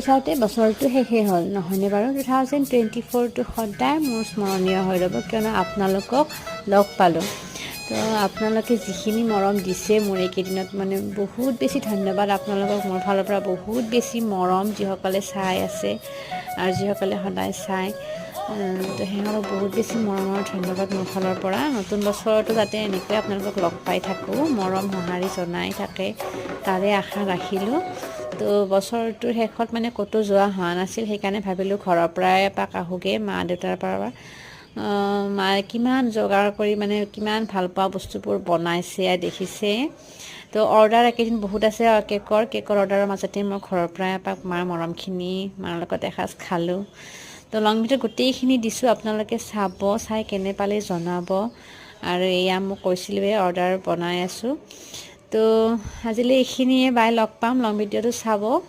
চাওঁতে বছৰটো শেষেই হ'ল নহয়নে বাৰু 2024টো সদায় মোৰ স্মৰণীয় হৈ ৰ'ব কিয়নো আপোনালোকক লগ পালোঁ তো আপোনালোকে যিখিনি মৰম দিছে মোৰ এইকেইদিনত মানে বহুত বেছি ধন্যবাদ আপোনালোকক মোৰ ফালৰ পৰা বহুত বেছি মৰম যিসকলে চাই আছে আৰু যিসকলে সদায় চায় তো সিহঁতক বহুত বেছি মৰমৰ ধন্যবাদ মোৰ ফালৰ পৰা নতুন বছৰতো যাতে এনেকৈ আপোনালোকক লগ পাই থাকোঁ মৰম সঁহাৰি জনাই থাকে তাৰে আশা ৰাখিলোঁ তো বছৰটোৰ শেষত মানে ক'তো যোৱা হোৱা নাছিল সেইকাৰণে ভাবিলোঁ ঘৰৰ পৰাই এপাক আহোঁগৈ মা দেউতাৰ পৰা মায়ে কিমান যোগাৰ কৰি মানে কিমান ভাল পোৱা বস্তুবোৰ বনাইছে দেখিছে তো অৰ্ডাৰ একেদিন বহুত আছে কেকৰ অৰ্ডাৰৰ মাজতে মই ঘৰৰ পৰাই এপাক মাৰ মৰমখিনি মাৰ লগত এসাঁজ খালোঁ তো লং ভিডিঅ' গোটেইখিনি দিছোঁ আপোনালোকে চাব চাই কেনে পালে জনাব আৰু এয়া মোক কৈছিলোঁৱে অৰ্ডাৰ বনাই আছোঁ তো আজিলৈ এইখিনিয়ে বাই লগ পাম লং ভিডিঅ'টো চাব